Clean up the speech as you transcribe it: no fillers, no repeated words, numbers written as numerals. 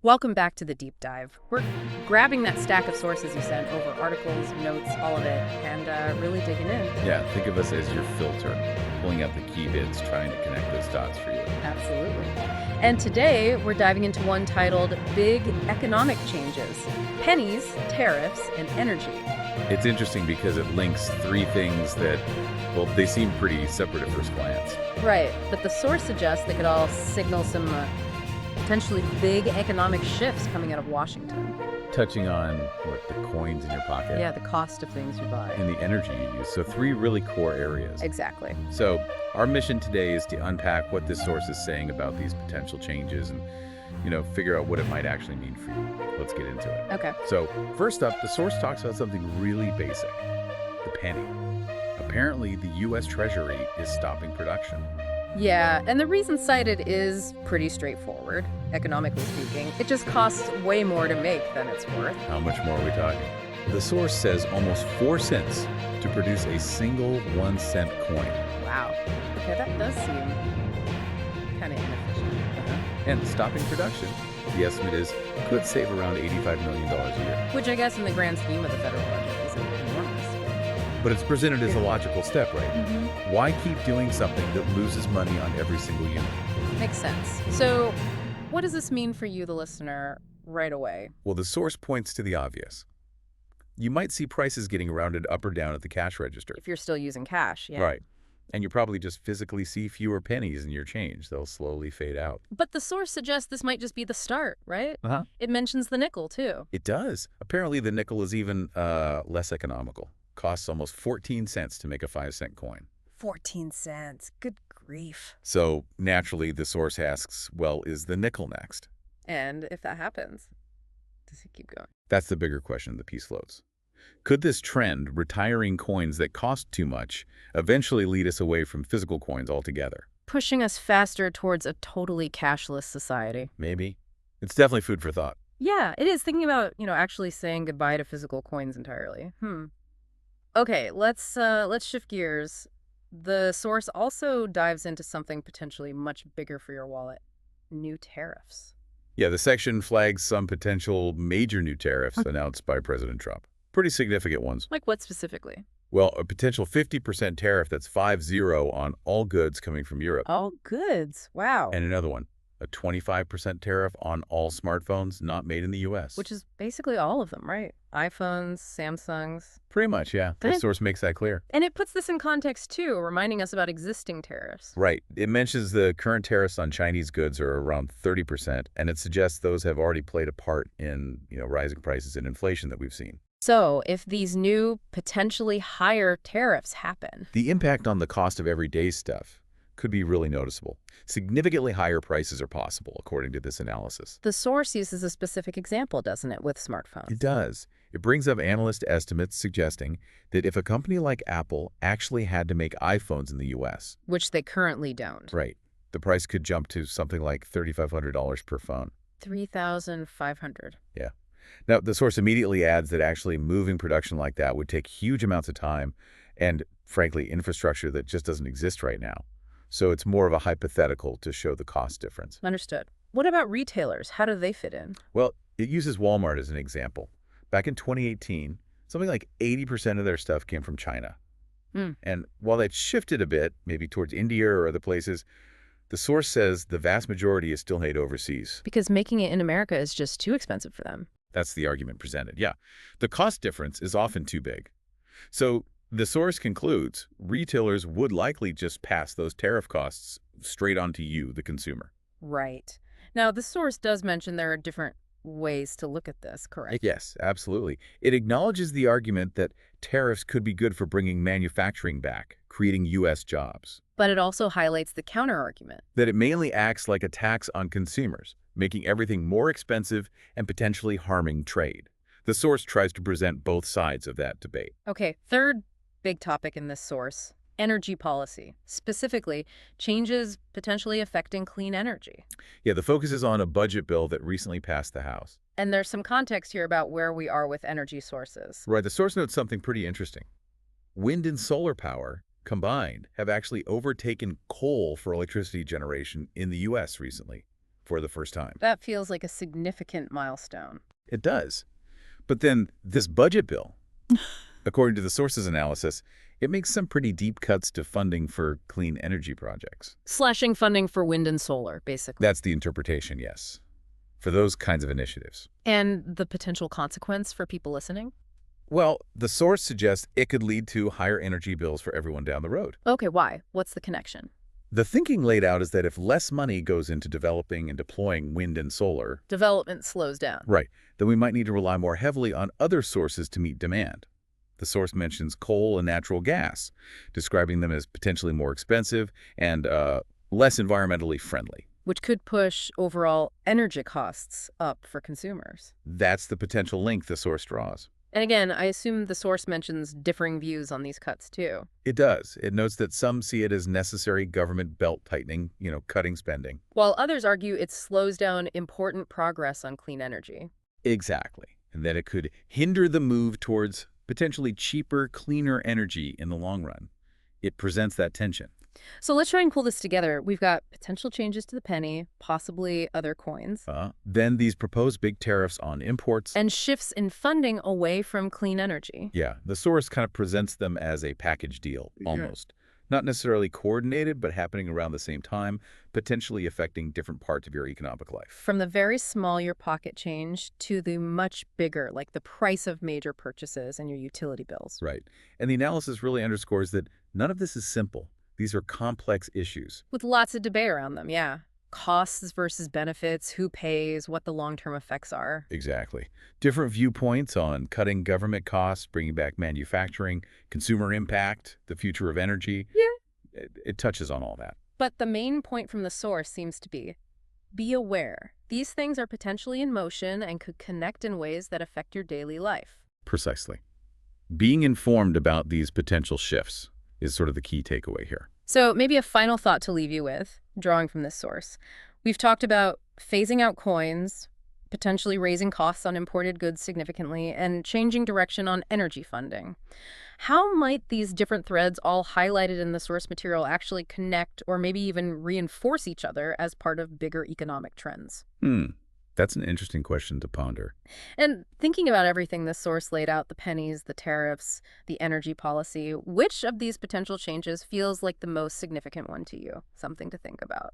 Welcome back to the deep dive. We're grabbing that stack of sources you sent over articles, notes, all of it, and really digging in. Yeah, think of us as your filter, pulling out the key bits, trying to connect those dots for you. Absolutely. And today we're diving into one titled Big Economic Changes: Pennies, Tariffs, and Energy. It's interesting because it links three things that, well, they seem pretty separate at first glance. Right, but the source suggests they could all signal some potentially big economic shifts coming out of Washington. Touching on, the coins in your pocket? Yeah, the cost of things you buy. And the energy you use. So three really core areas. Exactly. So our mission today is to unpack what this source is saying about these potential changes and, figure out what it might actually mean for you. Let's get into it. Okay. So first up, the source talks about something really basic, the penny. Apparently, the U.S. Treasury is stopping production. Yeah, and the reason cited is pretty straightforward, economically speaking. It just costs way more to make than it's worth. How much more are we talking? The source says almost 4 cents to produce a single 1-cent coin. Wow. Okay, that does seem kind of inefficient. And stopping production, the estimate is, could save around $85 million a year. Which I guess in the grand scheme of the federal budget isn't enormous. But it's presented as a logical step, right? Mm-hmm. Why keep doing something that loses money on every single unit? Makes sense. So what does this mean for you, the listener, right away? Well, the source points to the obvious. You might see prices getting rounded up or down at the cash register. If you're still using cash, yeah. Right. And you probably just physically see fewer pennies in your change. They'll slowly fade out. But the source suggests this might just be the start, right? Uh-huh. It mentions the nickel, too. It does. Apparently, the nickel is even less economical. Costs almost 14 cents to make a 5-cent coin. 14 cents. Good grief. So, naturally, the source asks, well, is the nickel next? And if that happens, does it keep going? That's the bigger question the piece floats. Could this trend, retiring coins that cost too much, eventually lead us away from physical coins altogether? Pushing us faster towards a totally cashless society. Maybe. It's definitely food for thought. Yeah, it is. Thinking about, actually saying goodbye to physical coins entirely. Okay, let's shift gears. The source also dives into something potentially much bigger for your wallet: new tariffs. Yeah, the section flags some potential major new tariffs announced by President Trump. Pretty significant ones. Like what specifically? Well, a potential 50% tariff that's 50 on all goods coming from Europe. All goods. Wow. And another one, a 25% tariff on all smartphones not made in the U.S. Which is basically all of them, right? iPhones, Samsungs. Pretty much, yeah. The source makes that clear. And it puts this in context, too, reminding us about existing tariffs. Right. It mentions the current tariffs on Chinese goods are around 30%, and it suggests those have already played a part in, rising prices and inflation that we've seen. So, if these new, potentially higher tariffs happen, the impact on the cost of everyday stuff could be really noticeable. Significantly higher prices are possible, according to this analysis. The source uses a specific example, doesn't it, with smartphones? It does. It brings up analyst estimates suggesting that if a company like Apple actually had to make iPhones in the U.S., which they currently don't. right, the price could jump to something like $3,500 per phone. $3,500. Yeah. Now, the source immediately adds that actually moving production like that would take huge amounts of time and, frankly, infrastructure that just doesn't exist right now. So it's more of a hypothetical to show the cost difference. Understood. What about retailers? How do they fit in? Well, it uses Walmart as an example. Back in 2018, something like 80% of their stuff came from China. And while that shifted a bit, maybe towards India or other places, the source says the vast majority is still made overseas. Because making it in America is just too expensive for them. That's the argument presented, yeah. The cost difference is often too big. So the source concludes retailers would likely just pass those tariff costs straight on to you, the consumer. Right. Now, the source does mention there are different ways to look at this, correct? Yes, absolutely. It acknowledges the argument that tariffs could be good for bringing manufacturing back, creating U.S. jobs. But it also highlights the counter-argument. That it mainly acts like a tax on consumers, making everything more expensive and potentially harming trade. The source tries to present both sides of that debate. Okay, third big topic in this source: energy policy, specifically changes potentially affecting clean energy. Yeah, the focus is on a budget bill that recently passed the House. And there's some context here about where we are with energy sources. Right, the source notes something pretty interesting. Wind and solar power combined have actually overtaken coal for electricity generation in the U.S. recently. for the first time. That feels like a significant milestone. It does. But then this budget bill, according to the source's analysis, it makes some pretty deep cuts to funding for clean energy projects. Slashing funding for wind and solar, basically. That's the interpretation, yes, for those kinds of initiatives. And the potential consequence for people listening? Well, the source suggests it could lead to higher energy bills for everyone down the road. Okay, why? What's the connection? The thinking laid out is that if less money goes into developing and deploying wind and solar, Development slows down. right, then we might need to rely more heavily on other sources to meet demand. The source mentions coal and natural gas, describing them as potentially more expensive and less environmentally friendly. Which could push overall energy costs up for consumers. That's the potential link the source draws. And again, I assume the source mentions differing views on these cuts too. It does. It notes that some see it as necessary government belt-tightening, cutting spending. While others argue it slows down important progress on clean energy. Exactly. And that it could hinder the move towards potentially cheaper, cleaner energy in the long run. It presents that tension. So let's try and pull this together. We've got potential changes to the penny, possibly other coins. Then these proposed big tariffs on imports. And shifts in funding away from clean energy. Yeah, the source kind of presents them as a package deal, almost. Not necessarily coordinated, but happening around the same time, potentially affecting different parts of your economic life. From the very small your pocket change to the much bigger, like the price of major purchases and your utility bills. Right. And the analysis really underscores that none of this is simple. These are complex issues. With lots of debate around them, yeah. Costs versus benefits, who pays, what the long-term effects are. Exactly. Different viewpoints on cutting government costs, bringing back manufacturing, consumer impact, the future of energy. Yeah. It touches on all that. But the main point from the source seems to be aware. These things are potentially in motion and could connect in ways that affect your daily life. Precisely. Being informed about these potential shifts is sort of the key takeaway here. So maybe a final thought to leave you with, drawing from this source. We've talked about phasing out coins, potentially raising costs on imported goods significantly, and changing direction on energy funding. How might these different threads all highlighted in the source material actually connect or maybe even reinforce each other as part of bigger economic trends? That's an interesting question to ponder. And thinking about everything this source laid out, the pennies, the tariffs, the energy policy, which of these potential changes feels like the most significant one to you? Something to think about.